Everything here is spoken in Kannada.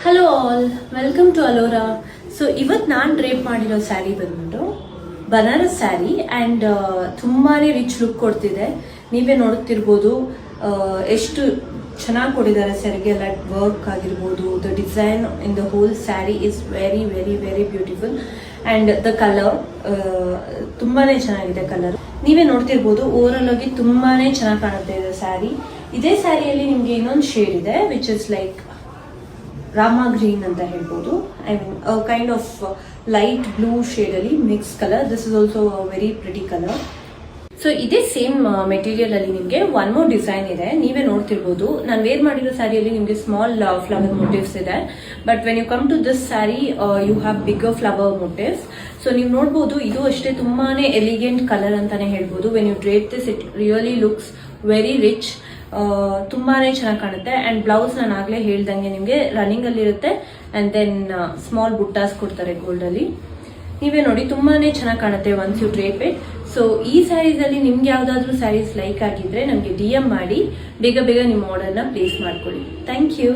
Hello all, welcome to Alora. So ಇವತ್ತು ನಾನು ಡ್ರೇಪ್ ಮಾಡಿರೋ ಸ್ಯಾರಿ ಬಂದ್ಬಿಟ್ಟು ಬನಾರಸ್ ಸ್ಯಾರಿ ಆ್ಯಂಡ್ ತುಂಬಾ ರಿಚ್ ಲುಕ್ ಕೊಡ್ತಿದೆ. ನೀವೇ ನೋಡ್ತಿರ್ಬೋದು ಎಷ್ಟು ಚೆನ್ನಾಗಿ ಕೊಟ್ಟಿದ್ದಾರೆ. ಸ್ಯಾರಿಗೆ ಎಲ್ಲ ವರ್ಕ್ ಆಗಿರ್ಬೋದು, the design in the whole sari is very very very beautiful and the colour ತುಂಬಾ ಚೆನ್ನಾಗಿದೆ. ಕಲರ್ ನೀವೇ ನೋಡ್ತಿರ್ಬೋದು. ಓವರಾಲ್ ಆಗಿ ತುಂಬಾ ಚೆನ್ನಾಗಿ ಕಾಣುತ್ತೆ ಇದು ಸ್ಯಾರಿ. ಇದೇ ಸ್ಯಾರಿಯಲ್ಲಿ ನಿಮಗೆ ಇನ್ನೊಂದು ಶೇಡ್ ಇದೆ which is like Rama green ಅಂತ ಹೇಳ್ಬೋದು. I mean kind of light blue shade ಅಲ್ಲಿ mix colour. This is also very pretty colour. So ಇದೇ ಸೇಮ್ ಮೆಟೀರಿಯಲ್ ಅಲ್ಲಿ ನಿಮಗೆ ಒನ್ ಮೋರ್ ಡಿಸೈನ್ ಇದೆ. ನೀವೇ ನೋಡ್ತಿರ್ಬೋದು. ನಾನು ವೇರ್ ಮಾಡಿರೋ ಸ್ಯಾರಿಯಲ್ಲಿ ನಿಮಗೆ ಸ್ಮಾಲ್ ಫ್ಲವರ್ ಮೋಟಿವ್ಸ್ ಇದೆ. But when you come to this sari you have bigger flower motives. So ನೀವು ನೋಡ್ಬೋದು, ಇದು ಅಷ್ಟೇ ತುಂಬಾನೇ ಎಲಿಗೆಂಟ್ ಕಲರ್ ಅಂತಾನೆ ಹೇಳ್ಬೋದು. When you drape this it really looks very rich. ತುಂಬಾನೇ ಚೆನ್ನಾಗಿ ಕಾಣುತ್ತೆ. ಅಂಡ್ ಬ್ಲೌಸ್ ನಾನು ಆಗ್ಲೇ ಹೇಳ್ದಂಗೆ ನಿಮಗೆ ರನ್ನಿಂಗ್ ಅಲ್ಲಿ ಇರುತ್ತೆ ಅಂಡ್ ದೆನ್ ಸ್ಮಾಲ್ ಬುಟ್ಟಾಸ್ ಕೊಡ್ತಾರೆ ಗೋಲ್ಡ್ ಅಲ್ಲಿ. ನೀವೇ ನೋಡಿ, ತುಂಬಾನೇ ಚೆನ್ನಾಗಿ ಕಾಣುತ್ತೆ once you drape it. So ಈ ಸ್ಯಾರೀಸ್ ಅಲ್ಲಿ ನಿಮ್ಗೆ ಯಾವ್ದಾದ್ರು ಸ್ಯಾರೀಸ್ ಲೈಕ್ ಆಗಿದ್ರೆ ನನಗೆ DM ಮಾಡಿ ಬೇಗ ಬೇಗ ನಿಮ್ಮ ಆರ್ಡರ್ನ ಪ್ಲೇಸ್ ಮಾಡ್ಕೊಳ್ಳಿ. Thank you.